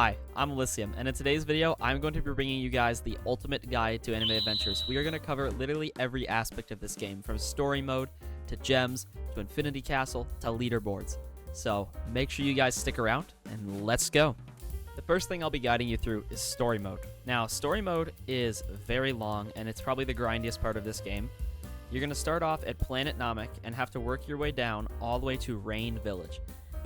Hi, I'm Elysium, and in today's video, I'm going to be bringing you guys the ultimate guide to anime adventures. We are going to cover literally every aspect of this game, from story mode, to gems, to Infinity Castle, to leaderboards. So, make sure you guys stick around, and let's go! The first thing I'll be guiding you through is story mode. Now, story mode is very long, and it's probably the grindiest part of this game. You're going to start off at Planet Namek, and have to work your way down all the way to Rain Village.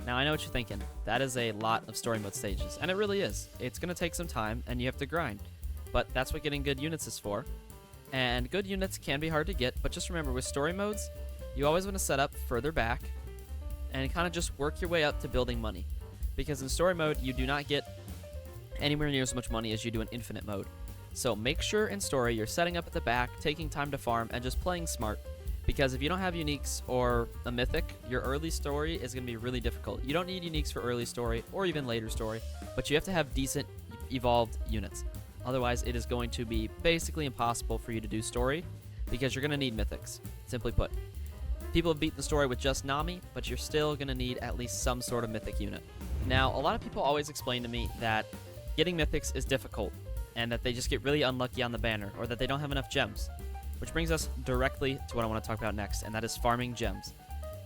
Now, I know what you're thinking. That is a lot of story mode stages, and it really is. It's going to take some time, and you have to grind. But that's what getting good units is for. And good units can be hard to get, but just remember, with story modes, you always want to set up further back and kind of just work your way up to building money. Because in story mode, you do not get anywhere near as much money as you do in infinite mode. So make sure in story you're setting up at the back, taking time to farm, and just playing smart. Because if you don't have uniques or a mythic, your early story is going to be really difficult. You don't need uniques for early story or even later story, but you have to have decent evolved units. Otherwise, it is going to be basically impossible for you to do story, because you're going to need mythics, simply put. People have beaten the story with just Nami, but you're still going to need at least some sort of mythic unit. Now, a lot of people always explain to me that getting mythics is difficult, and that they just get really unlucky on the banner, or that they don't have enough gems. Which brings us directly to what I want to talk about next, and that is farming gems.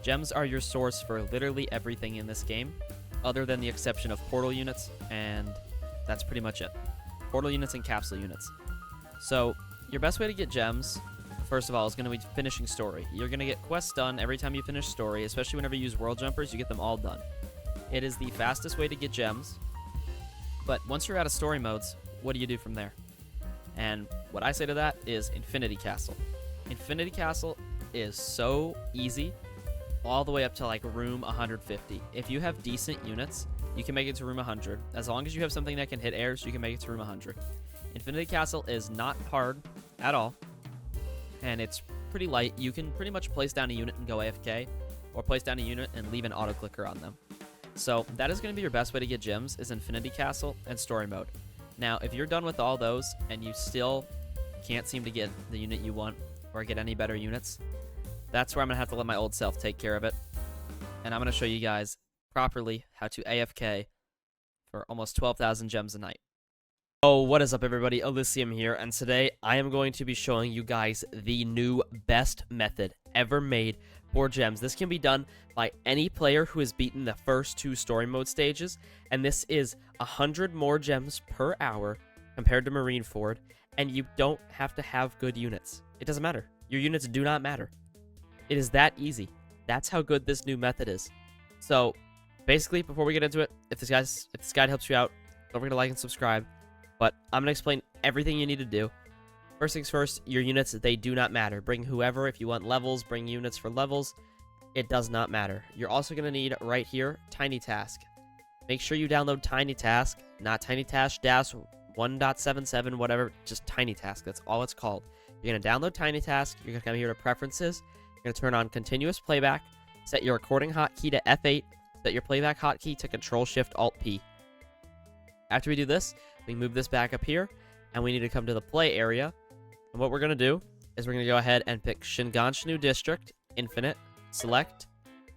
Gems are your source for literally everything in this game, other than the exception of portal units, and that's pretty much it. Portal units and capsule units. So, your best way to get gems, first of all, is going to be finishing story. You're going to get quests done every time you finish story, especially whenever you use world jumpers, you get them all done. It is the fastest way to get gems, but once you're out of story modes, what do you do from there? And what I say to that is Infinity Castle. Infinity Castle is so easy, all the way up to like room 150. If you have decent units, you can make it to room 100. As long as you have something that can hit airs, you can make it to room 100. Infinity Castle is not hard at all, and it's pretty light. You can pretty much place down a unit and go AFK, or place down a unit and leave an auto clicker on them. So that is going to be your best way to get gems, is Infinity Castle and story mode. Now, if you're done with all those and you still can't seem to get the unit you want or get any better units, that's where I'm going to have to let my old self take care of it. And I'm going to show you guys properly how to AFK for almost 12,000 gems a night. Oh, what is up, everybody? Elysium here, and today I am going to be showing you guys the new best method ever made for gems. This can be done by any player who has beaten the first 2 story mode stages, and this is 100 more gems per hour compared to Marineford, and you don't have to have good units. It doesn't matter. Your units do not matter. It is that easy. That's how good this new method is. So, basically, before we get into it, if this guide helps you out, don't forget to like and subscribe. But I'm going to explain everything you need to do. First things first, your units, they do not matter. Bring whoever. If you want levels, bring units for levels. It does not matter. You're also going to need, right here, Tiny Task. Make sure you download Tiny Task, not Tiny Task Dash 1.77, whatever, just Tiny Task. That's all it's called. You're going to download Tiny Task. You're going to come here to Preferences. You're going to turn on Continuous Playback. Set your recording hotkey to F8. Set your playback hotkey to Control-Shift-Alt-P. After we do this, we move this back up here, and we need to come to the play area. And what we're going to do is we're going to go ahead and pick Shinganshinu District, Infinite, select,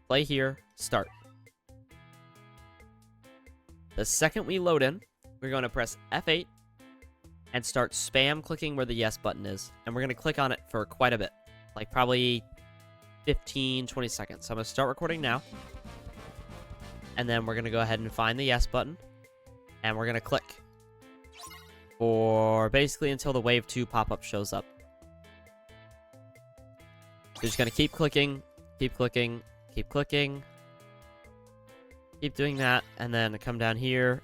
play here, start. The second we load in, we're going to press F8 and start spam clicking where the yes button is. And we're going to click on it for quite a bit, like probably 15, 20 seconds. So I'm going to start recording now. And then we're going to go ahead and find the yes button, and we're going to click for basically until the wave 2 pop-up shows up. You're just going to keep clicking, keep clicking, keep clicking. Keep doing that, and then come down here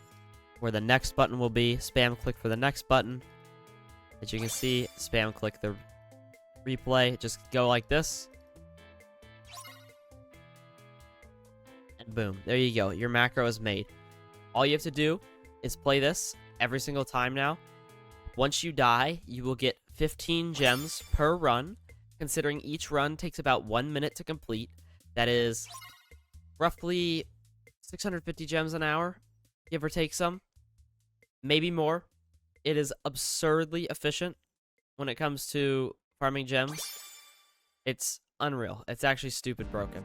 where the next button will be. Spam click for the next button. As you can see, spam click the replay. Just go like this. And boom. There you go. Your macro is made. All you have to do is play this every single time now. Once you die, you will get 15 gems per run, considering each run takes about 1 minute to complete. That is roughly 650 gems an hour, give or take some. Maybe more. It is absurdly efficient when it comes to farming gems. It's unreal. It's actually stupid broken.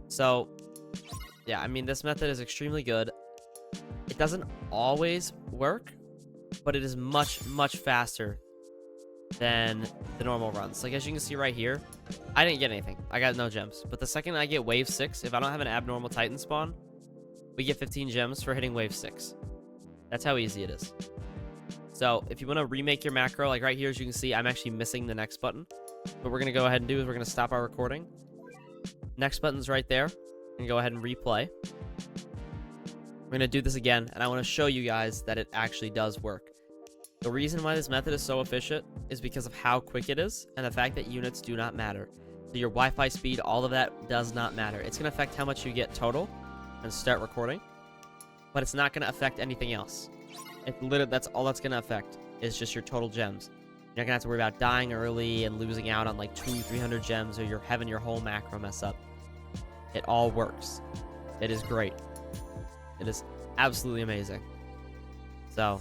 So, yeah, I mean, this method is extremely good. It doesn't always work, but it is much, much faster than the normal runs. Like, as you can see right here, I didn't get anything. I got no gems. But the second I get wave 6, if I don't have an abnormal Titan spawn, we get 15 gems for hitting wave 6. That's how easy it is. So if you want to remake your macro, like right here, as you can see, I'm actually missing the next button. What we're going to go ahead and do is we're going to stop our recording. Next button's right there. And go ahead and replay. We're going to do this again, and I want to show you guys that it actually does work. The reason why this method is so efficient is because of how quick it is and the fact that units do not matter. So your Wi-Fi speed, all of that does not matter. It's going to affect how much you get total and start recording, but it's not going to affect anything else. That's all that's going to affect is just your total gems. You're not going to have to worry about dying early and losing out on like 200-300 gems, or you're having your whole macro mess up. It all works. It is great. It is absolutely amazing. So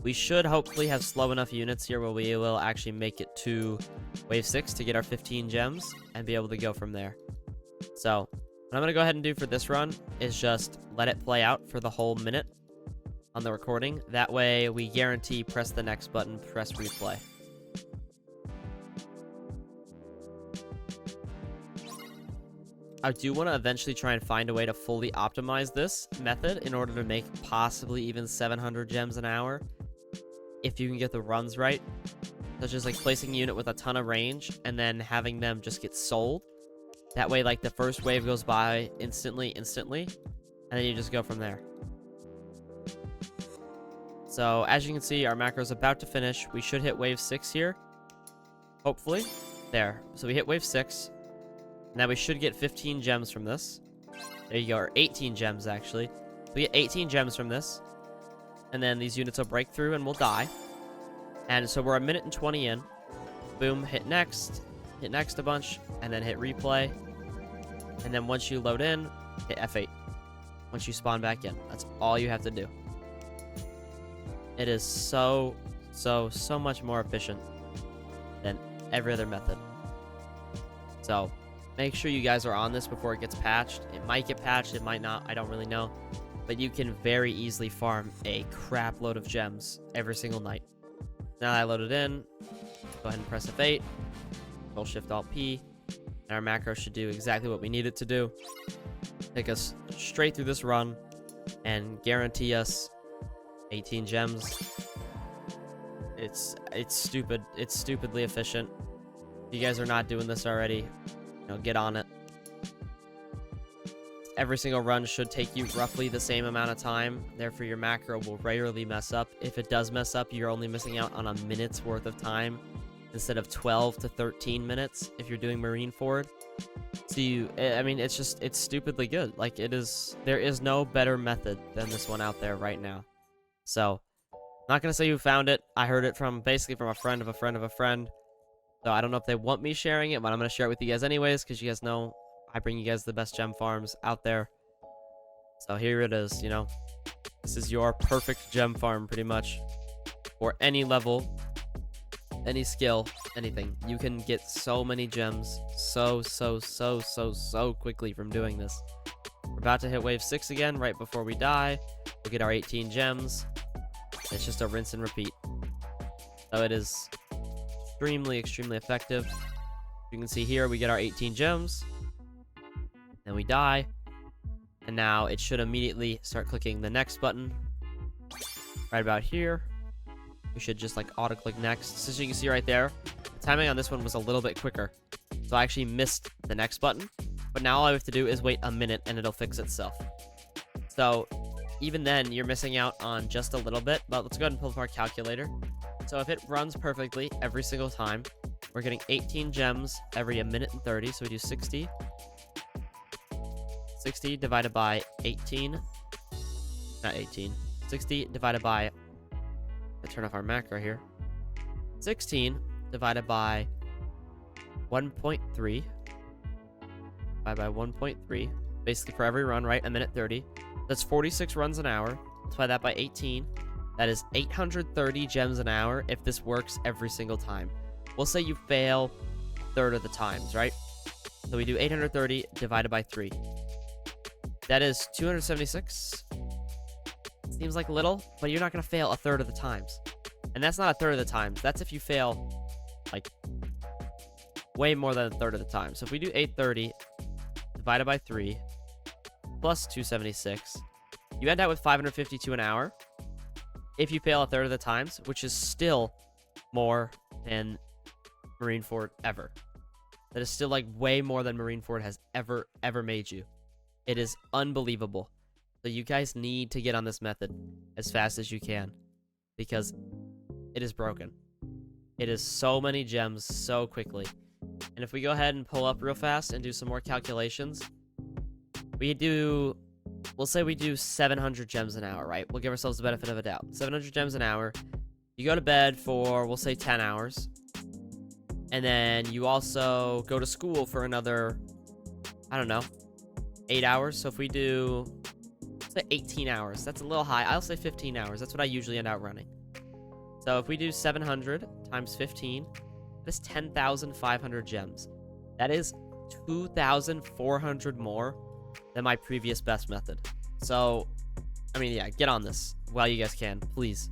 we should hopefully have slow enough units here where we will actually make it to wave 6 to get our 15 gems and be able to go from there. So what I'm going to go ahead and do for this run is just let it play out for the whole minute on the recording. That way we guarantee press the next button, press replay. I do want to eventually try and find a way to fully optimize this method in order to make possibly even 700 gems an hour if you can get the runs right, such as like placing a unit with a ton of range and then having them just get sold. That way, like, the first wave goes by instantly, and then you just go from there. So as you can see, our macro is about to finish. We should hit wave 6 here, hopefully. There. So we hit wave 6. Now we should get 15 gems from this. There you go, or 18 gems actually. We get 18 gems from this. And then these units will break through and we'll die. And so we're a minute and 20 in. Boom, hit next a bunch, and then hit replay. And then once you load in, hit F8. Once you spawn back in. That's all you have to do. It is so much more efficient than every other method. So make sure you guys are on this before it gets patched. It might get patched, it might not, I don't really know. But you can very easily farm a crap load of gems every single night. Now that I loaded in, go ahead and press F8, Control Shift Alt P, and our macro should do exactly what we need it to do. Take us straight through this run and guarantee us 18 gems. It's stupid. It's stupidly efficient. If you guys are not doing this already, get on it. Every single run should take you roughly the same amount of time. Therefore, your macro will rarely mess up. If it does mess up, you're only missing out on a minute's worth of time instead of 12 to 13 minutes if you're doing Marine Forward. So it's stupidly good. Like, there is no better method than this one out there right now. So, I'm not going to say who found it. I heard it basically from a friend of a friend of a friend. So I don't know if they want me sharing it, but I'm going to share it with you guys anyways, because you guys know I bring you guys the best gem farms out there. So here it is, This is your perfect gem farm, pretty much. For any level, any skill, anything. You can get so many gems so quickly from doing this. We're about to hit wave 6 again, right before we die. We'll get our 18 gems. It's just a rinse and repeat. So it is extremely effective. You can see here we get our 18 gems, then we die, and now it should immediately start clicking the next button right about here. We should just like auto click next. So as you can see right there, the timing on this one was a little bit quicker, so I actually missed the next button, but now all I have to do is wait a minute and it'll fix itself. So even then you're missing out on just a little bit, but let's go ahead and pull up our calculator. So if it runs perfectly every single time, we're getting 18 gems every 1 minute and 30. So we do 60. 60 divided by 18. Not 18. 60 divided by... Let's turn off our macro here. 16 divided by 1.3. Divided by 1.3. Basically for every run, right? 1 minute 30. That's 46 runs an hour. Multiply that by 18. That is 830 gems an hour if this works every single time. We'll say you fail a third of the times, right? So we do 830 divided by 3. That is 276. Seems like little, but you're not going to fail a third of the times. And that's not a third of the times. That's if you fail, like, way more than a third of the time. So if we do 830 divided by 3 plus 276, you end out with 552 an hour if you fail a third of the times, which is still more than Marineford ever. That is still, like, way more than Marineford has ever made you. It is unbelievable. So you guys need to get on this method as fast as you can, because it is broken. It is so many gems so quickly. And if we go ahead and pull up real fast and do some more calculations, we'll say we do 700 gems an hour, right? We'll give ourselves the benefit of a doubt. 700 gems an hour. You go to bed for, we'll say, 10 hours. And then you also go to school for another, I don't know, 8 hours. So if we do, say, 18 hours, that's a little high. I'll say 15 hours. That's what I usually end out running. So if we do 700 times 15, that's 10,500 gems. That is 2,400 more than my previous best method. So, I mean, yeah, get on this while you guys can, please.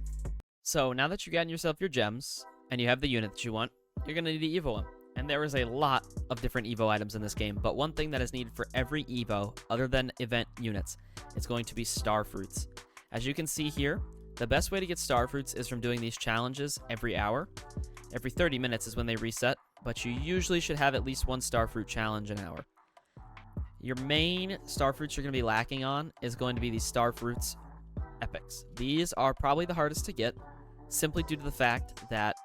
So now that you've gotten yourself your gems, and you have the unit that you want, you're going to need to evo them. And there is a lot of different evo items in this game, but one thing that is needed for every evo, other than event units, is going to be star fruits. As you can see here, the best way to get star fruits is from doing these challenges every hour. Every 30 minutes is when they reset, but you usually should have at least one star fruit challenge an hour. Your main star fruits you're going to be lacking on is going to be these star fruits epics. These are probably the hardest to get, simply due to the fact that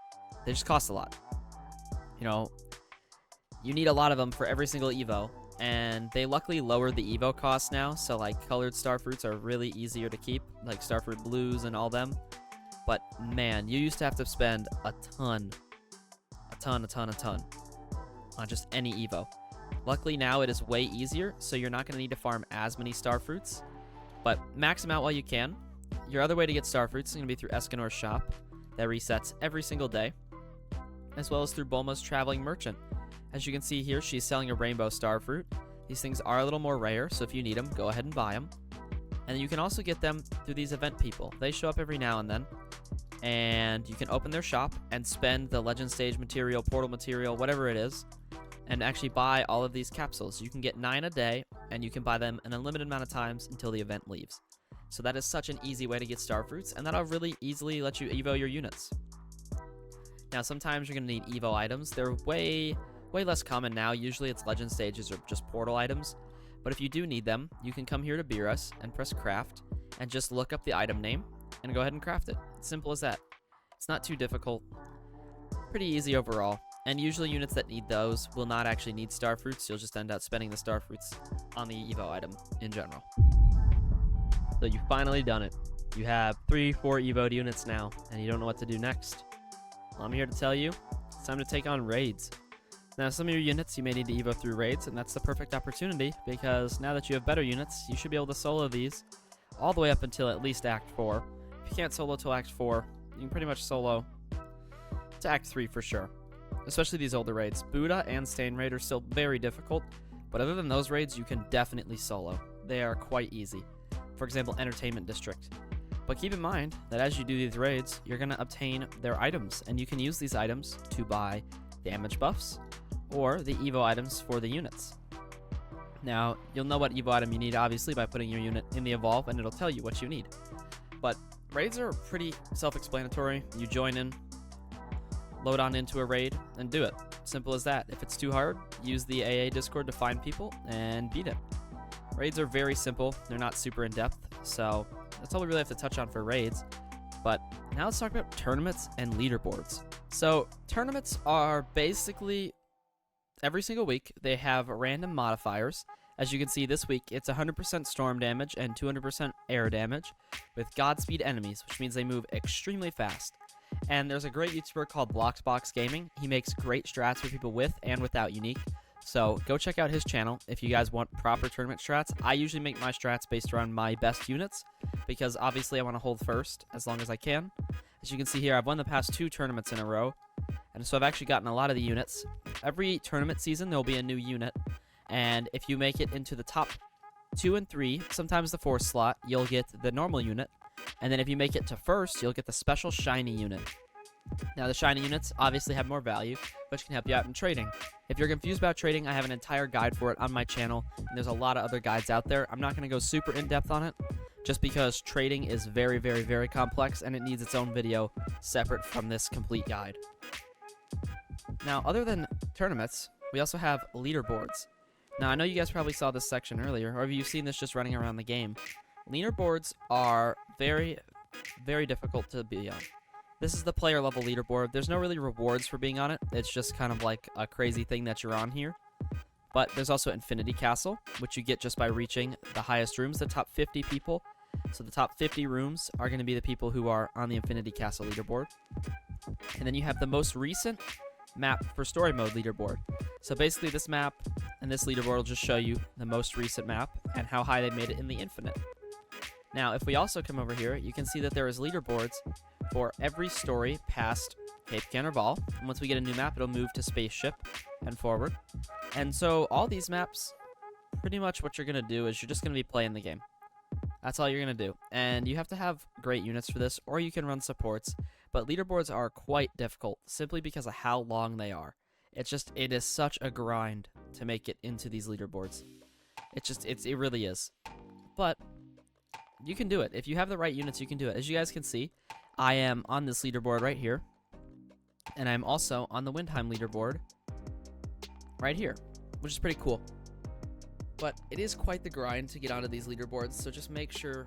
they just cost a lot. You know, you need a lot of them for every single evo, and they luckily lowered the evo cost now, so like colored star fruits are really easier to keep, like starfruit blues and all them. But man, you used to have to spend a ton on just any evo. Luckily now it is way easier, so you're not going to need to farm as many star fruits, but max them out while you can. Your other way to get star fruits is going to be through Escanor's shop that resets every single day, as well as through Bulma's traveling merchant. As you can see here, she's selling a rainbow star fruit. These things are a little more rare, so if you need them, go ahead and buy them. And you can also get them through these event people. They show up every now and then, and you can open their shop and spend the legend stage material, portal material, whatever it is, and actually buy all of these capsules. You can get 9 a day, and you can buy them an unlimited amount of times until the event leaves. So that is such an easy way to get star fruits, and that'll really easily let you evo your units. Now, sometimes you're going to need evo items. They're way less common now. Usually it's legend stages or just portal items. But if you do need them, you can come here to Beerus and press craft and just look up the item name and go ahead and craft it. It's simple as that. It's not too difficult. Pretty easy overall. And usually units that need those will not actually need star fruits. You'll just end up spending the star fruits on the evo item in general. So you've finally done it. You have 3-4 evoed units now, and you don't know what to do next. Well, I'm here to tell you, it's time to take on raids. Now, some of your units you may need to evo through raids, and that's the perfect opportunity, because now that you have better units, you should be able to solo these all the way up until at least Act 4. If you can't solo till Act 4, you can pretty much solo to Act 3 for sure. Especially these older raids. Buddha and Stain Raid are still very difficult, but other than those raids, you can definitely solo. They are quite easy. For example, Entertainment District. But keep in mind that as you do these raids, you're going to obtain their items, and you can use these items to buy damage buffs or the evo items for the units. Now, you'll know what evo item you need, obviously, by putting your unit in the evolve, and it'll tell you what you need. But raids are pretty self-explanatory. You join in, load on into a raid, and do it. Simple as that. If it's too hard, use the AA Discord to find people and beat it. Raids are very simple. They're not super in-depth, so that's all we really have to touch on for raids. But now let's talk about tournaments and leaderboards. So tournaments are basically every single week they have random modifiers. As you can see this week, it's 100% storm damage and 200% air damage with Godspeed enemies, which means they move extremely fast. And there's a great YouTuber called Bloxbox Gaming. He makes great strats for people with and without unique. So go check out his channel if you guys want proper tournament strats. I usually make my strats based around my best units because obviously I want to hold first as long as I can. As you can see here, I've won the past 2 tournaments in a row, and so I've actually gotten a lot of the units. Every tournament season there will be a new unit, and if you make it into the top 2 and 3, sometimes the 4th slot, you'll get the normal unit, And then if you make it to first, you'll get the special shiny unit. Now, the shiny units obviously have more value, which can help you out in trading. If you're confused about trading, I have an entire guide for it on my channel, and there's a lot of other guides out there. I'm not going to go super in-depth on it, just because trading is very, very, very complex, and it needs its own video separate from this complete guide. Now, other than tournaments, we also have leaderboards. Now, I know you guys probably saw this section earlier, or have you seen this just running around the game? Leaderboards are very, very difficult to be on. This is the player level leaderboard. There's no really rewards for being on it. It's just kind of like a crazy thing that you're on here. But there's also Infinity Castle, which you get just by reaching the highest rooms, the top 50 people. So the top 50 rooms are going to be the people who are on the Infinity Castle leaderboard. And then you have the most recent map for story mode leaderboard. So basically this map and this leaderboard will just show you the most recent map and how high they made it in the infinite. Now, if we also come over here, you can see that there is leaderboards for every story past Cape Canaveral. And once we get a new map, it'll move to Spaceship and forward. And so all these maps, pretty much what you're going to do is you're just going to be playing the game. That's all you're going to do. And you have to have great units for this, or you can run supports. But leaderboards are quite difficult, simply because of how long they are. It is such a grind to make it into these leaderboards. It really is. But you can do it. If you have the right units, you can do it. As you guys can see, I am on this leaderboard right here. And I'm also on the Windheim leaderboard right here, which is pretty cool. But it is quite the grind to get onto these leaderboards, so just make sure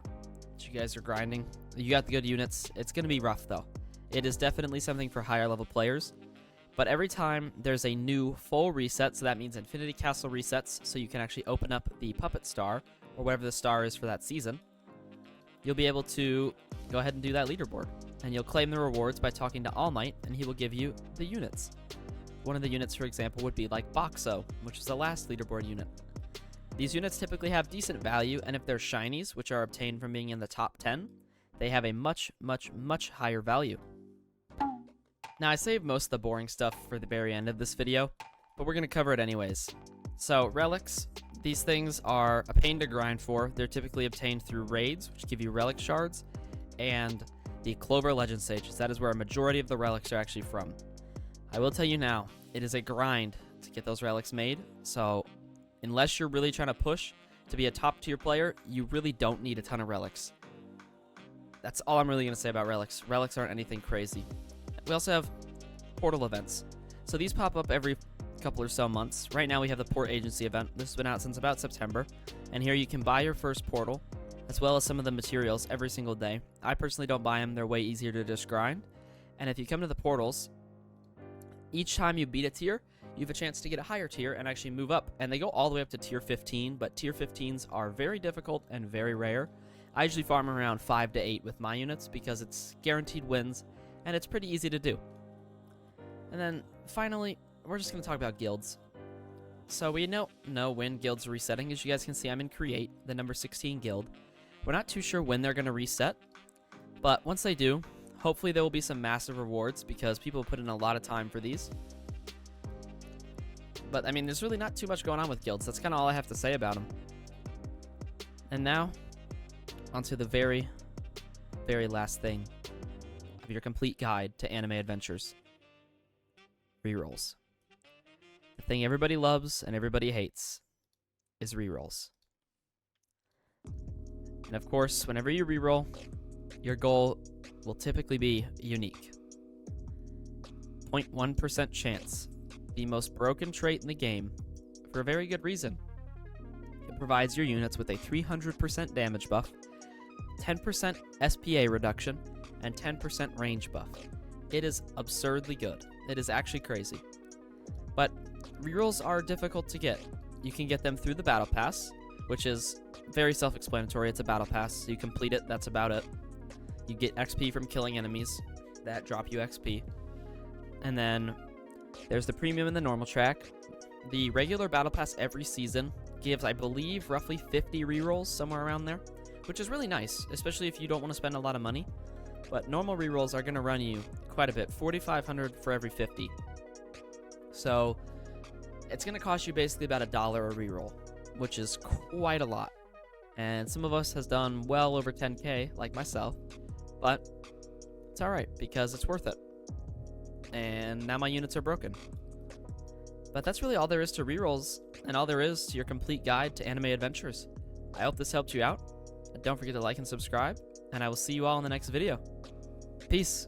that you guys are grinding. You got the good units. It's going to be rough, though. It is definitely something for higher level players. But every time there's a new full reset, so that means Infinity Castle resets, so you can actually open up the Puppet Star, or whatever the star is for that season, you'll be able to go ahead and do that leaderboard. And you'll claim the rewards by talking to All Might, and he will give you the units. One of the units, for example, would be like Boxo, which is the last leaderboard unit. These units typically have decent value, and if they're shinies, which are obtained from being in the top 10, they have a much, much, much higher value. Now, I saved most of the boring stuff for the very end of this video, but we're going to cover it anyways. So, relics. These things are a pain to grind for. They're typically obtained through raids, which give you relic shards, and the Clover Legend Sages. That is where a majority of the relics are actually from. I will tell you now, it is a grind to get those relics made, so unless you're really trying to push to be a top tier player, you really don't need a ton of relics. That's all I'm really going to say about relics. Relics aren't anything crazy. We also have portal events. So these pop up every couple or so months. Right now we have the Port Agency event. This has been out since about September. And here you can buy your first portal, as well as some of the materials every single day. I personally don't buy them. They're way easier to just grind. And if you come to the portals, each time you beat a tier, you have a chance to get a higher tier and actually move up. And they go all the way up to tier 15, but tier 15s are very difficult and very rare. I usually farm around 5 to 8 with my units because it's guaranteed wins, and it's pretty easy to do. And then, finally, we're just going to talk about guilds. So we know when guilds are resetting. As you guys can see, I'm in Create, the number 16 guild. We're not too sure when they're going to reset, but once they do, hopefully there will be some massive rewards because people put in a lot of time for these. But, I mean, there's really not too much going on with guilds. That's kind of all I have to say about them. And now, onto the very, very last thing of your complete guide to anime adventures. Rerolls. The thing everybody loves and everybody hates is rerolls. And of course, whenever you reroll, your goal will typically be unique. 0.1% chance. The most broken trait in the game, for a very good reason. It provides your units with a 300% damage buff, 10% SPA reduction, and 10% range buff. It is absurdly good. It is actually crazy. But rerolls are difficult to get. You can get them through the Battle Pass, which is very self-explanatory. It's a Battle Pass. So you complete it, that's about it. You get XP from killing enemies that drop you XP. And then there's the premium and the normal track. The regular Battle Pass every season gives, I believe, roughly 50 rerolls, somewhere around there, which is really nice, especially if you don't want to spend a lot of money. But normal rerolls are going to run you quite a bit, 4,500 for every 50. So it's going to cost you basically about $1 a reroll, which is quite a lot. and some of us has done well over 10k, like myself, but it's alright because it's worth it. And now my units are broken. But that's really all there is to rerolls, and all there is to your complete guide to anime adventures. I hope this helped you out. Don't forget to like and subscribe, and I will see you all in the next video. Peace.